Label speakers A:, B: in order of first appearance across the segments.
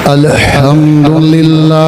A: الحمد للہ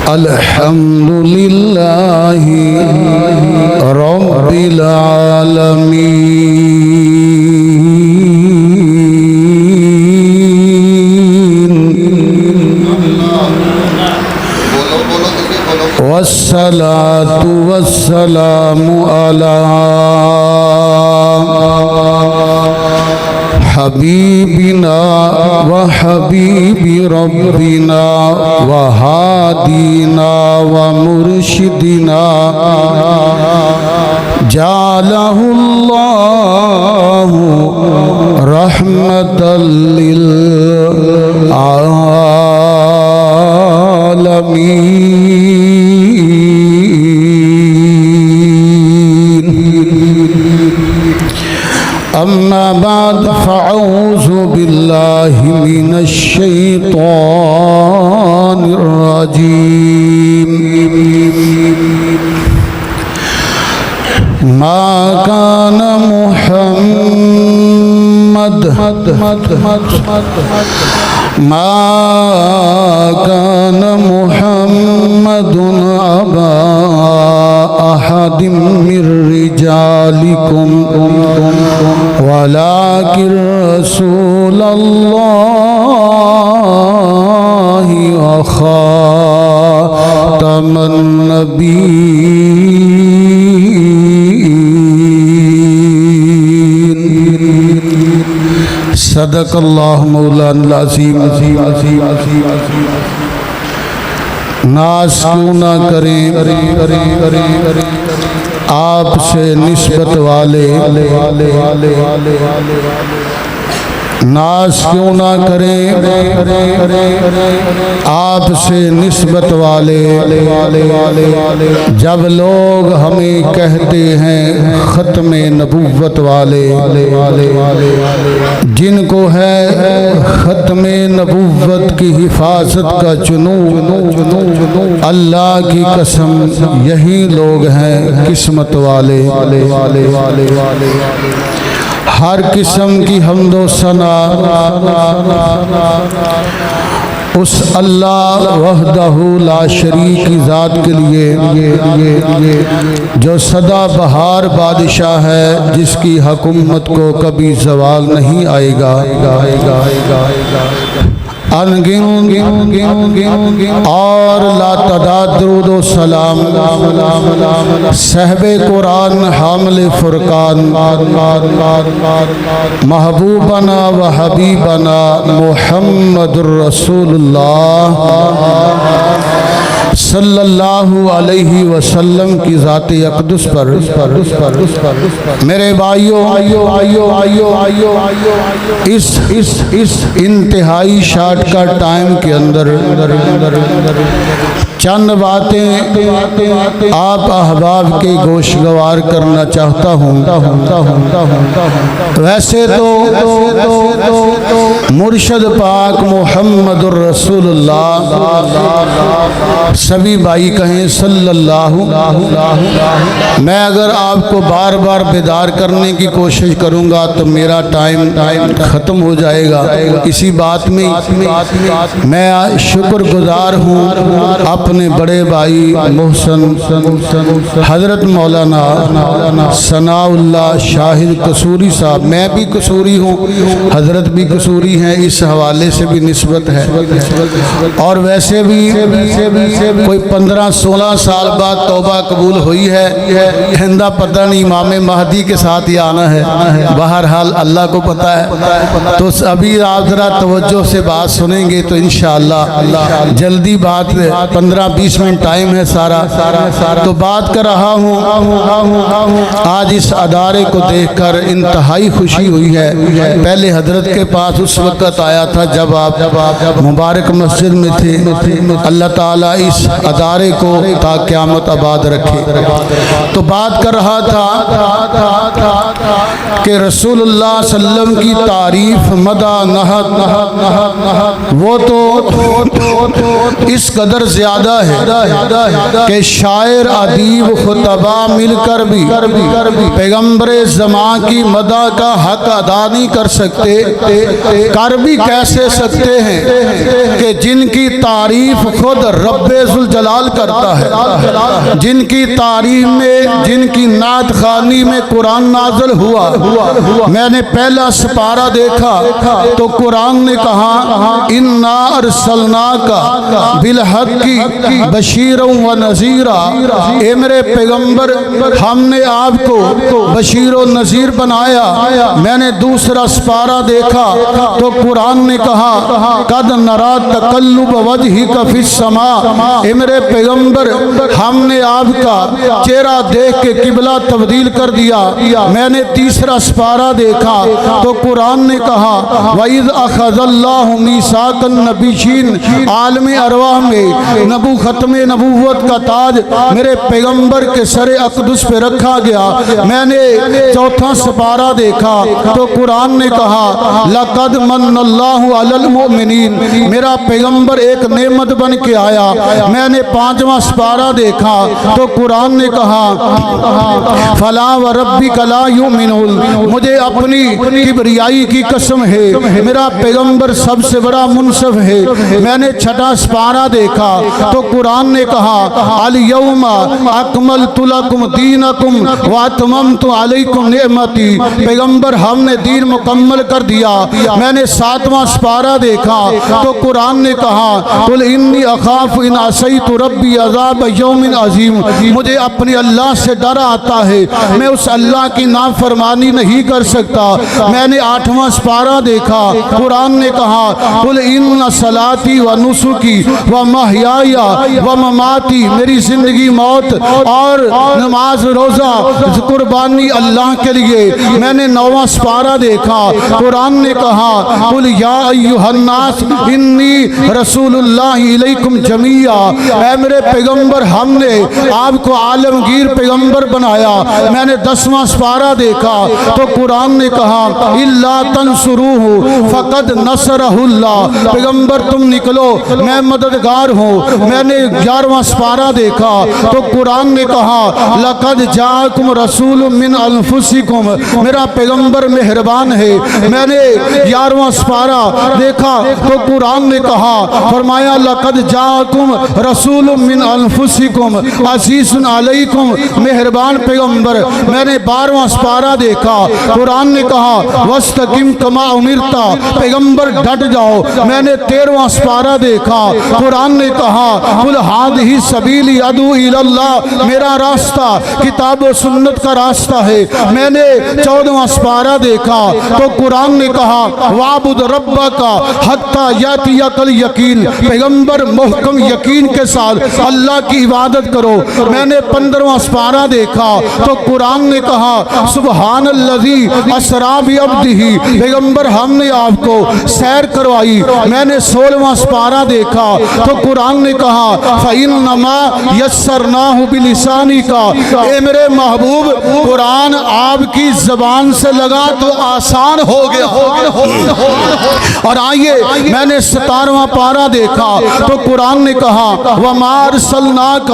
A: الحمد للہ رب العالمین والصلاة والسلام علی حبیبنا وحبیب ربنا وہادینا ومرشدنا جعلہ اللہ رحمتا للعالمین اما بعد فاعوذ باللہ من الشیطان الرجیم ما كان محمد أبا أحد من رجالكم ولكن رسول الله وخاتم النبيين صدق اللہ مولانا العظیم ناز کیوں نہ کریں آپ سے نسبت والے ناز کیوں نہ کریں آپ سے نسبت والے جب لوگ ہمیں کہتے ہیں ختم نبوت والے جن کو ہے ختم نبوت کی حفاظت کا جنون اللہ کی قسم یہی لوگ ہیں قسمت والے ہر قسم کی حمد و ثنا اس اللہ وحدہ لا شریک کی ذات کے لیے جو سدا بہار بادشاہ ہے جس کی حکومت کو کبھی زوال نہیں آئے گا اور لا تعداد درود و سلام صاحب قرآن حامل فرقان محبوبنا و حبیبنا محمد رسول اللہ صلی اللہ علیہ وسلم کی ذات اقدس پر میرے بھائیوں اس انتہائی شارٹ کا ٹائم کے اندر چند باتیں آپ احباب کے گوشگوار کرنا چاہتا ہوں ویسے تو مرشد پاک محمد الرسول اللہ سبھی بھائی کہیں صلی اللہ میں اگر آپ کو بار بار بیدار کرنے کی کوشش کروں گا تو میرا ٹائم ختم ہو جائے گا اسی بات میں میں شکر گزار ہوں اپنے بڑے بھائی محسن حضرت مولانا ثناء اللہ شاہد قصوری صاحب میں بھی قصوری ہوں حضرت بھی قصوری ہیں اس حوالے سے بھی نسبت ہے اور ویسے بھی کوئی 15-16 سال بعد توبہ قبول ہوئی ہے ہندہ پتہ نہیں امام مہدی کے ساتھ ہی آنا ہے بہرحال اللہ کو پتہ ہے تو ابھی آپ ذرا توجہ سے بات سنیں گے تو انشاءاللہ جلدی بات 15-20 منٹ ٹائم ہے سارا تو بات کر رہا ہوں آج اس ادارے کو دیکھ کر انتہائی خوشی ہوئی ہے پہلے حضرت کے پاس اس وقت آیا تھا جب آپ مبارک مسجد میں تھے اللہ تعالیٰ اس ادارے کو تا قیامت آباد رکھے تو بات کر رہا تھا کہ رسول اللہ صلی اللہ علیہ وسلم کی تعریف مدح نہت وہ تو اس قدر زیادہ ہے کہ شاعر ادیب خطبہ مل کر بھی پیغمبر زمان کی مدح کا حق ادا نہیں کر سکتے. کر بھی کیسے سکتے ہیں کہ جن کی تعریف خود رب ذوالجلال کرتا ہے, جن کی تعریف میں, جن کی نعت خوانی میں قرآن نازل ہوا. میں نے پہلا سپارہ دیکھا تو قرآن نے کہا انا ارسلناک بالحق بشیرا و نذیرا, اے میرے پیغمبر ہم نے آپ کو بشیر و نذیر بنایا. میں نے دوسرا سپارہ دیکھا تو قرآن نے کہا قد نرا تقلب وجہک فی السماء, اے میرے پیغمبر ہم نے آپ کا چہرہ دیکھ کے قبلہ تبدیل کر دیا. میں نے تیسرا سپارہ دیکھا تو قرآن نے کہا وَإِذْ أَخَذَ اللَّهُ مِيثَاقَ النَّبِيِّينَ, عالم ارواح میں ختم نبوت کا تاج میرے پیغمبر کے سر اقدس پہ رکھا گیا. میں نے چوتھا سپارہ دیکھا تو قرآن نے کہا لَقَدْ مَنَّ اللَّهُ عَلَى الْمُؤْمِنِينَ, میرا پیغمبر ایک نعمت بن کے آیا. میں نے پانچواں سپارہ دیکھا تو قرآن نے کہا فَلَا وَرَبِّكَ لَا يُؤْمِنُونَ, مجھے اپنی کبریائی کی قسم ہے میرا پیغمبر سب سے بڑا منصف ہے. میں نے چھٹا سپارہ دیکھا تو قرآن نے کہا اليوم اکملت لکم دینکم واتممت علیکم نعمتی, پیغمبر ہم نے دین مکمل کر دیا. میں نے ساتواں سپارہ دیکھا تو قرآن نے کہا قل انی اخاف ان عصیت ربی عذاب یوم عظیم, مجھے اپنے اللہ سے ڈر آتا ہے, میں اس اللہ کی نافرمانی نہیں کر سکتا. میں نے آٹھواں سپارہ دیکھا, قرآن نے کہا قل ان صلاتی و نسکی و محیای و مماتی, میری زندگی موت اور نماز روزہ قربانی اللہ کے لیے. میں نے نواں سپارہ دیکھا, قرآن نے کہا قل یا ایھا الناس انی رسول اللہ الیکم جمیعا, اے میرے پیغمبر ہم نے آپ کو عالمگیر پیغمبر بنایا. میں نے 10واں سپارہ دیکھا تو قرآن نے کہا الا تنصروہ فقد نصرہ اللہ, پیغمبر تم نکلو میں مددگار ہوں. میں نے 11واں سپارہ دیکھا تو قرآن نے کہا لقد جاءکم رسول من انفسکم, میرا پیغمبر مہربان ہے. میں نے 11واں سپارہ دیکھا تو قرآن نے کہا فرمایا لقد جاءکم رسول من انفسکم عزیز علیکم, مہربان پیغمبر. میں نے 12واں سپارہ دیکھا, قرآن نے کہا وَاسْتَقِمْ كَمَا أُمِرْتَ, پیغمبر ڈٹ جاؤ. میں نے 13واں سپارہ دیکھا, قرآن نے کہا قُلْ هَٰذِهِ سَبِيلِي أَدْعُو إِلَى اللَّهِ, میرا راستہ کتاب و سنت کا راستہ ہے. میں نے 14واں سپارہ دیکھا تو قرآن نے کہا وَاعْبُدْ رَبَّكَ حَتَّىٰ يَأْتِيَكَ الْيَقِينُ, پیغمبر محکم یقین کے ساتھ اللہ کی عبادت کرو. میں نے 15واں سپارہ دیکھا تو قرآن نے کہا سبحان الذی اسریٰ بعبدہ, پیغمبر ہم نے آپ کو سیر کروائی. میں نے 16واں سپارہ دیکھا تو قرآن نے کہا فَإِنَّمَا يَسَّرْنَاهُ بِلِسَانِكَ, اے میرے محبوب قرآن آپ کی زبان سے لگا تو آسان ہو گیا. اور آئیے میں نے 17واں پارہ دیکھا تو قرآن نے کہا وَمَا أَرْسَلْنَاكَ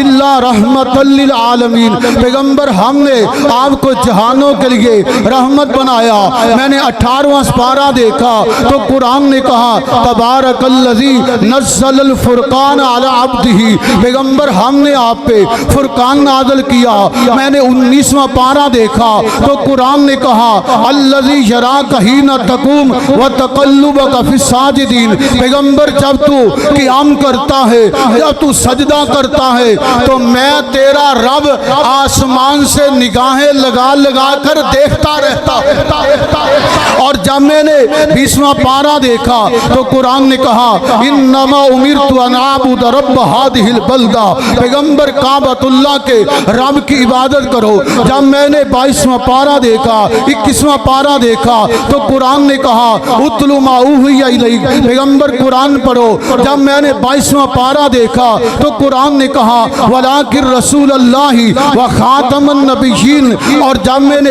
A: إِلَّا رَحْمَةً لِلْعَالَمِينَ, پیغمبر ہم نے آپ کو جہانوں کے لیے رحمت بنایا. میں نے 18واں سپارہ دیکھا تو قرآن نے کہا تبارک الذی نزل الفرقان علی عبدہ, پیغمبر ہم نے آپ پہ فرقان نازل کیا. میں نے 19واں پارہ دیکھا تو قرآن نے کہا الذی یراک حین تقوم وتقلبک فی الساجدین, پیغمبر جب تو قیام کرتا ہے, جب تو سجدہ کرتا ہے تو میں تیرا رب آسمان سے نگاہیں لگا لگا کر دیکھتا رہتا ہے. اور جب میں نے 20واں پارہ دیکھا تو قرآن نے کہا انما امرت ان اعبد رب هذه البلدہ, پیغمبر کعبۃ اللہ کے رب کی عبادت کرو. جب میں نے 22واں پارہ دیکھا, 21واں پارہ دیکھا تو قرآن نے کہا اتل ما اوحی الیک, پیغمبر قرآن پڑھو. جب میں نے 22واں پارہ دیکھا تو قرآن نے کہا ولکن رسول اللہ و خاتم النبیین, اور جب میں نے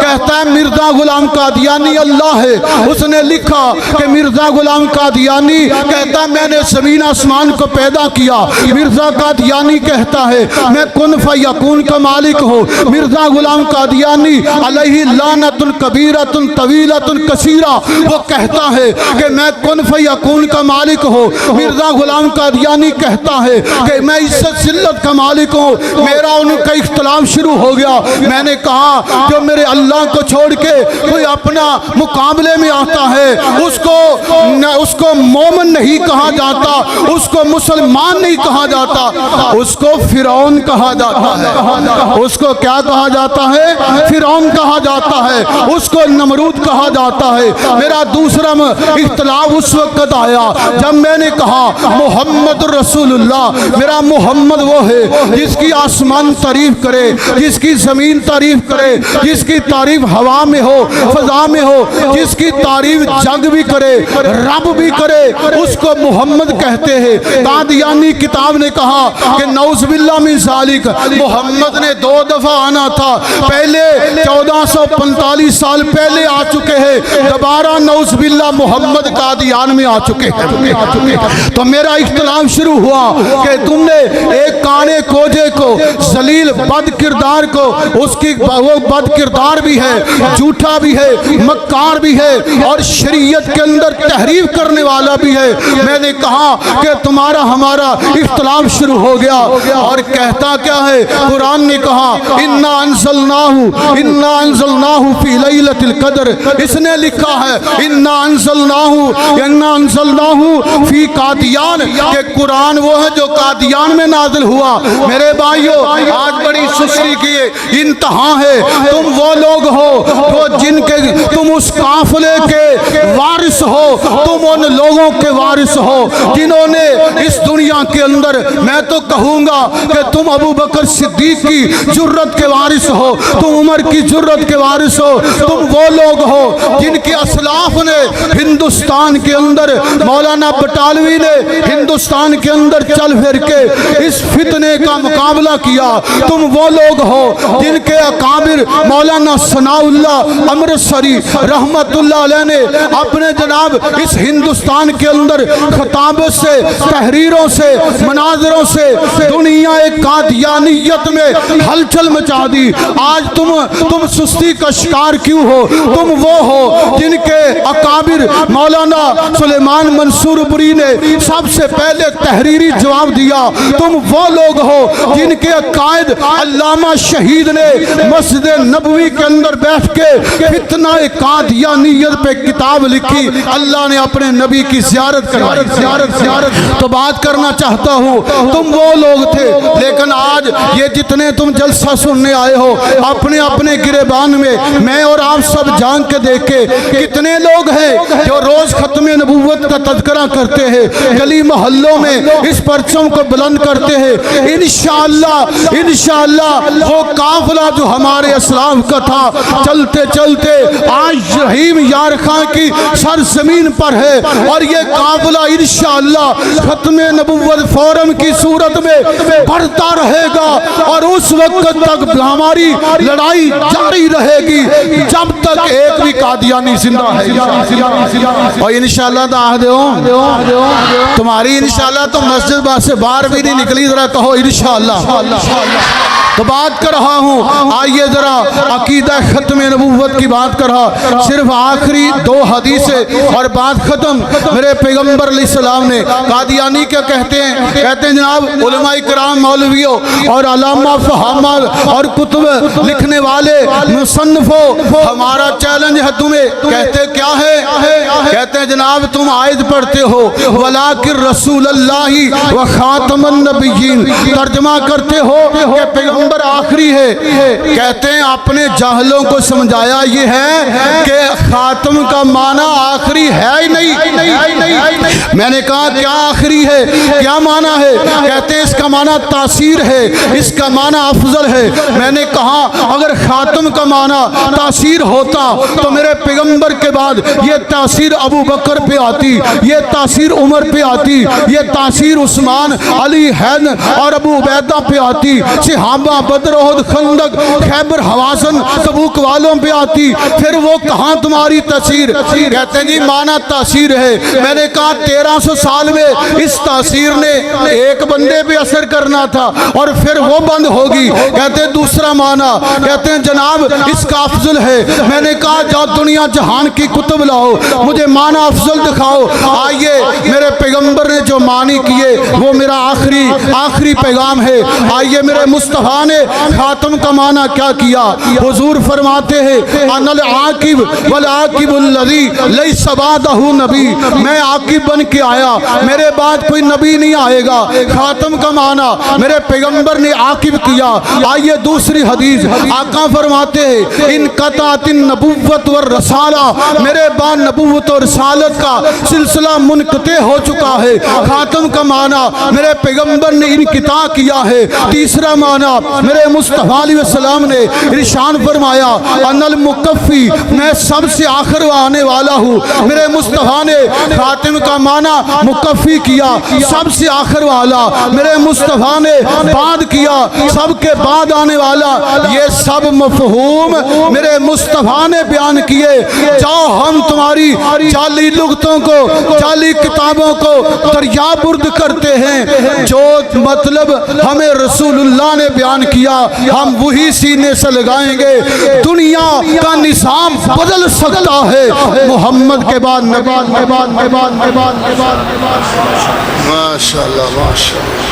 A: کہتا ہے مرزا غلام قادیانی اللہ ہے، اس نے لکھا کہ مرزا غلام قادیانی کہتا ہے میں نے زمین آسمان کو پیدا کیا۔ مرزا قادیانی کہتا ہے میں کن فیکون کا مالک ہوں۔ مرزا غلام قادیانی علیہ لعنت کبیرۃ طویلۃ کثیرہ، وہ کہتا ہے کہ میں کن فیکون کا مالک ہوں۔ مرزا غلام قادیانی کہتا ہے کہ میں عزت ذلت کا مالک ہوں۔ میرا ان کا اختلاف شروع ہو گیا۔ میں نے کہا جو میرے اللہ کو چھوڑ کے کوئی اپنا مقابلے میں آتا ہے اس کو مومن نہیں کہا جاتا، اس کو مسلمان نہیں کہا جاتا، اس کو فرعون کہا جاتا ہے۔ اس کو کیا کہا جاتا ہے؟ فرعون کہا جاتا ہے، اس کو نمرود کہا جاتا ہے۔ میرا دوسرا اختلاف اس وقت آیا جب میں نے کہا محمد رسول اللہ، میرا محمد وہ ہے جس کی آسمان تعریف کرے، جس کی زمین تعریف کرے، جس کی تعریف ہوا میں ہو فضا میں ہو، جس کی تعریف جگ بھی کرے رب بھی کرے، اس کو محمد کہتے ہیں۔ قادیانی کتاب نے کہا کہ نعوذ باللہ من ذالک، محمد نے 2 دفعہ آنا تھا، پہلے 1445 سال پہلے آ چکے ہیں، دوبارہ نعوذ باللہ محمد قادیان میں آ چکے ہیں۔ تو میرا اختلاف شروع ہوا کہ تم نے ایک کانے کوجے کو، ذلیل بد کردار کو، اس کی وہ بد کردار بھی ہے، جھوٹا بھی ہے، مکار بھی ہے، اور شریعت کے اندر تحریف کرنے والا بھی ہے۔ میں نے کہا کہ تمہارا ہمارا اختلاف شروع ہو گیا، اور کہتا کیا ہے؟ قرآن نے کہا انا انزلناہ فی لیلۃ القدر، اس نے لکھا ہے انا انزلناہ فی قادیان، کہ قرآن وہ ہے جو قادیان میں نازل ہوا۔ میرے بھائیو آج بڑی سستی کی انتہا ہے، تم وہ لوگ ہو جو جن کے تم اس قافلے کے وارث ہو، تم ان لوگوں کے وارث ہو جنہوں نے اس دنیا کے اندر، میں تو کہوں گا کہ تم ابو بکر صدیق کی جرت کے وارث ہو، تم عمر کی جرت کے وارث ہو، تم وہ لوگ ہو جن کے اسلاف نے ہندوستان کے اندر، مولانا بٹالوی نے ہندوستان کے اندر چل پھر کے اس فتنے کا مقابلہ کیا، تم وہ لوگ ہو جن کے اکابر مولانا ثناء اللہ امرتسری رحمت اللہ علیہ نے اپنے جناب اس ہندوستان کے اندر خطابت سے، تحریروں سے، مناظروں سے دنیا قادیانیت میں ہلچل مچا دی۔ آج تم سستی کا شکار کیوں ہو؟ تم وہ ہو جن کے اکابر مولانا سلیمان منصور پوری نے سب سے پہلے تحریری جواب دیا، تم وہ لوگ ہو جن کے قائد علامہ شہید نے مسجد نبوی کے اندر بیٹھ کے فتنہ قادیانیت پہ کتاب لکھی، اللہ نے اپنے نبی کی زیارت کروائی۔ تو بات کرنا چاہتا ہوں تم وہ لوگ تھے، لیکن آج یہ جتنے تم جلسہ سننے آئے ہو اپنے اپنے گریبان میں اور آپ سب جان کے دیکھے کتنے لوگ ہیں جو روز ختم نبوت کا تذکرہ کرتے ہیں، گلی محلوں میں اس پرچم کو بلند کرتے ہیں۔ انشاءاللہ وہ قافلہ جو ہمارے اسلاف کا تھا چلتے چلتے آج رحیم یار خان کی سرزمین پر ہے، اور یہ قافلہ انشاءاللہ ختم نبوت فورم کی صورت میں بڑھتا رہے گا، اور اس وقت تک ہماری لڑائی جاری رہے گی جب تک ایک بھی قادیانی زندہ ہے۔ اور انشاءاللہ دا عہد ہو تمہاری، انشاءاللہ تو مسجد سے باہر بھی نہیں نکلی، ذرا کہو انشاءاللہ۔ تو بات کر رہا ہوں، آئیے ذرا عقیدہ ختم نبوت کی بات کر رہا، صرف آخری 2 حدیثیں اور بات ختم۔ میرے پیغمبر علیہ السلام نے قادیانی کیا کہتے ہیں جناب علماء کرام، مولویوں اور علامہ فہامہ اور کتب لکھنے والے مصنفوں، ہمارا چیلنج ہے تمہیں۔ کہتے کیا ہے؟ کہتے ہیں جناب تم آیت پڑھتے ہو وَلَٰكِن رسول اللہ و خاتم النبیین، ترجمہ کرتے ہو کہ پیغمبر آخری ہے۔ کہتے ہیں اپنے جاہلوں کو سمجھایا یہ ہے کہ خاتم کا معنی آخری ہے ہی نہیں۔ میں نے کہا کیا آخری ہے، کیا معنی ہے؟ کہتے ہیں اس کا معنی تاثیر ہے، اس کا معنی افضل ہے۔ میں نے کہا اگر خاتم کا معنی تاثیر ہوتا تو میرے پیغمبر کے بعد یہ تاثیر ابو بکر پہ آتی، یہ تاثیر عمر پہ آتی، یہ تاثیر عثمان، علی، حیدر اور ابو عبیدہ پہ آتی، صحابہ بدر احد، خندق، خیبر، حوازن، تبوک والوں پہ آتی، پھر وہ کہاں تمہاری تاثیر؟ کہتے ہیں جی معنی تاثیر ہے۔ میں نے کہا 1300 سال میں اس تاثیر نے ایک بندے پہ اثر کرنا تھا اور پھر وہ بند ہوگی۔ کہتے ہیں دوسرا معنی، کہتے ہیں جناب اس کا افضل ہے۔ میں نے کہا جاؤ دنیا جہان کی کتب لاؤ، مجھے معنی افضل دکھاؤ۔ آئیے میرے پیغمبر نے جو معنی کیے وہ میرا آخری پیغام ہے۔ آئیے میرے مصطفیٰ نے خاتم کا معنی کیا کیا؟ حضور فرماتے ہیں انا العاقب والعاقب الذی لیس بعدہ نبی، میں عاقب بن کے آیا، میرے بعد کوئی نبی نہیں آئے گا۔ خاتم کا معنی میرے پیغمبر نے عاقب کیا۔ آئیے دوسری حدیث، آقا فرماتے ہیں انقطعت النبوت والرسالہ، میرے بعد نبوت اور رسالت کا سلسلہ منقطع ہو چکا ہے۔ خاتم کا معنی میرے پیغمبر نے انقطاع کیا ہے۔ تیسرا معنی میرے مصطفیٰ علیہ السلام نے ارشاد فرمایا ان المکفی، میں سب سے آخر آنے والا ہوں۔ میرے مصطفیٰ نے خاتم کا معنی مکفی کیا، سب سے آخر والا۔ میرے مصطفیٰ نے بعد کیا، سب کے بعد آنے والا۔ یہ سب مفہوم میرے مصطفیٰ نے بیان کیے۔ جاؤ ہم تمہاری 40 لغتوں کو، 40 کتابوں کو دریابرد کرتے ہیں، جو مطلب ہمیں رسول اللہ نے بیان کیا ہم وہی سینے سے لگائیں گے۔ دنیا کا نظام بدل سکتا ہے محمد کے بعد ماشاءاللہ ماشاءاللہ۔